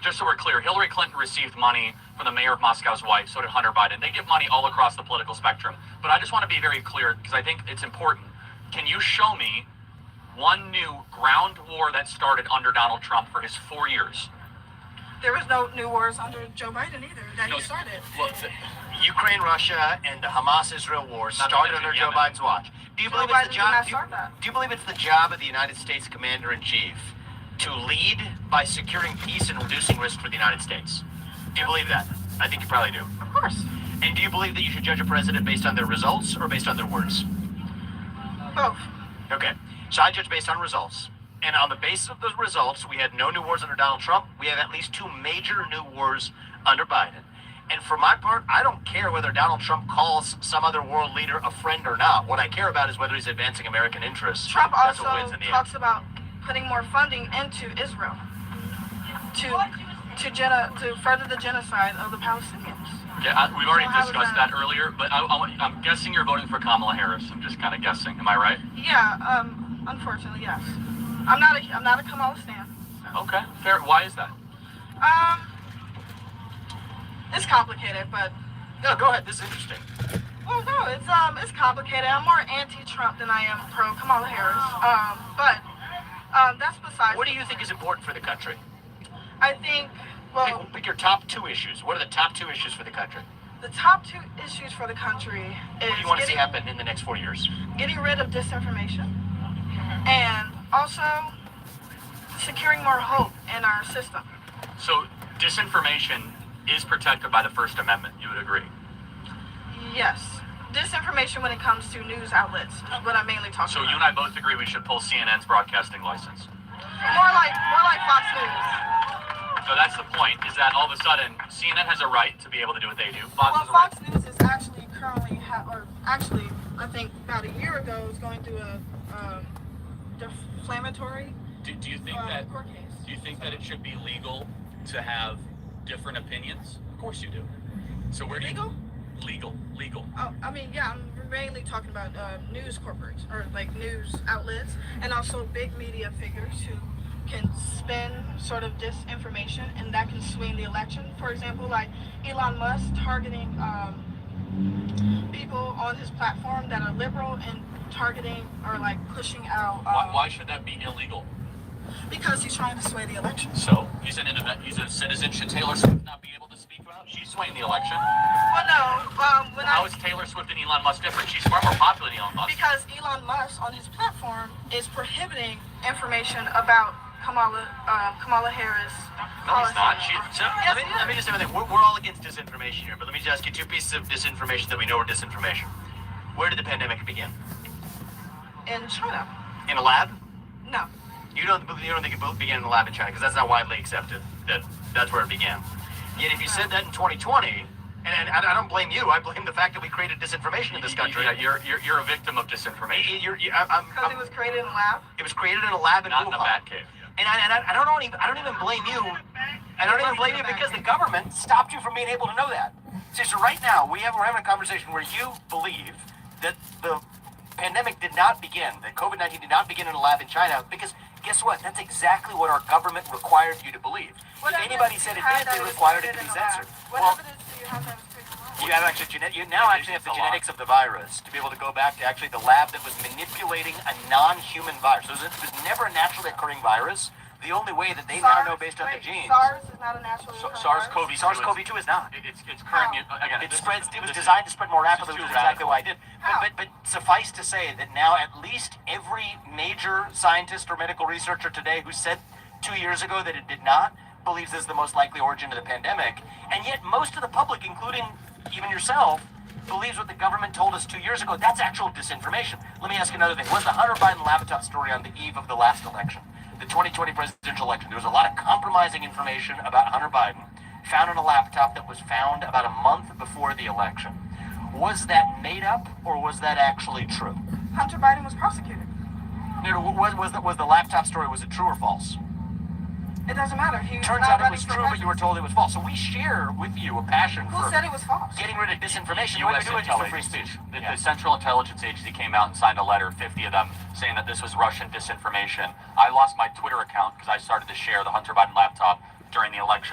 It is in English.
just so we're clear, Hillary Clinton received money from the mayor of Moscow's wife, so did Hunter Biden. They give money all across the political spectrum. But I just want to be very clear, because I think it's important. Can you show me one new ground war that started under Donald Trump for his 4 years? There was no new wars under Joe Biden either that he started. Well, Ukraine, Russia, and the Hamas-Israel war started under Joe Biden's watch. Do you believe it's the job? Do you believe it's the job of the United States Commander-in-Chief to lead by securing peace and reducing risk for the United States? Do you believe that? I think you probably do. Of course. And do you believe that you should judge a president based on their results or based on their words? Both. Okay. So I judge based on results. And on the basis of those results, we had no new wars under Donald Trump. We have at least 2 major new wars under Biden. And for my part, I don't care whether Donald Trump calls some other world leader a friend or not. What I care about is whether he's advancing American interests. Trump That's also what wins in the talks end. about putting more funding into Israel to further the genocide of the Palestinians. Yeah, we've already discussed that earlier, but I'm guessing you're voting for Kamala Harris. I'm just kind of guessing. Am I right? Yeah, unfortunately, yes. I'm not a Kamala stan. Okay, fair. Why is that? It's complicated, but No, go ahead. This is interesting. well, no, it's complicated. I'm more anti-Trump than I am pro Kamala Harris. But that's besides. What do you think is important for the country? I think. Well, Pick your top 2 issues. What are the top 2 issues for the country? the top 2 issues for the country is What do you want to see happen in the next 4 years? getting rid of disinformation and also securing more hope in our system. So disinformation is protected by the First Amendment. You would agree? Yes. Disinformation when it comes to news outlets is what I'm mainly talking So about. you and I both agree we should pull CNN's broadcasting license. More like Fox News. So that's the point, is that all of a sudden CNN has a right to be able to do what they do. Well, has a right. Fox News is actually currently, I think about a year ago, was going through a defamatory Do you think court case. Do you think that it should be legal to have different opinions? Of course you do. So where do Legal? Legal. Oh, I mean, yeah, I'm mainly talking about news corporates or like news outlets, and also big media figures who can spin sort of disinformation, and that can swing the election. For example, like Elon Musk targeting people on his platform that are liberal and targeting or like pushing out. Why should that be illegal? Because he's trying to sway the election. So he's a citizen. Should Taylor Swift not be able to speak out? She's swaying the election. Well, no. How is Taylor Swift and Elon Musk different? She's far more popular than Elon Musk. Because Elon Musk on his platform is prohibiting information about Kamala Harris. No, he's not. Let me just say one thing. We're all against disinformation here, but let me just ask you 2 pieces of disinformation that we know are disinformation. Where did the pandemic begin? In China. In a lab? No. You don't think it began in a lab in China, because that's not widely accepted that that's where it began. Yet if you said that in 2020, and I don't blame you, I blame the fact that we created disinformation in this country. Yeah, you're a victim of disinformation. Because it was created in a lab? It was created in a lab in Not Wuhan. in a bat cave. And I don't even blame you. I don't even blame you because the government stopped you from being able to know that. So right now we're having a conversation where you believe that the pandemic did not begin, that COVID-19 did not begin in a lab in China, because guess what? That's exactly what our government required you to believe. If anybody said it did, they required it to be censored. What evidence do you have that it was created in a lab? You have you now actually have the genetics of the virus to be able to go back to actually the lab that was manipulating a non-human virus. So it was never a naturally occurring virus. The only way that they now know based on the genes. SARS is not a naturally occurring virus? SARS-CoV-2 is not. It's current. Again, It was designed to spread more rapidly, which is exactly why it did. But suffice to say that now at least every major scientist or medical researcher today who said 2 years ago that it did not believes this is the most likely origin of the pandemic. And yet most of the public, including even yourself, believes what the government told us 2 years ago. That's actual disinformation. Let me ask you another thing. Was the Hunter Biden laptop story on the eve of the last election, the 2020 presidential election? There was a lot of compromising information about Hunter Biden found on a laptop that was found about a month before the election. Was that made up, or was that actually true? Hunter Biden was prosecuted. Was the laptop story, was it true or false? It doesn't matter. Turns out it was true, but you were told it was false. So we share with you a passion Who for said it was false? getting rid of disinformation. U.S. We do it just for free intelligence. speech. The Central Intelligence Agency came out and signed a letter, 50 of them, saying that this was Russian disinformation. I lost my Twitter account because I started to share the Hunter Biden laptop during the election.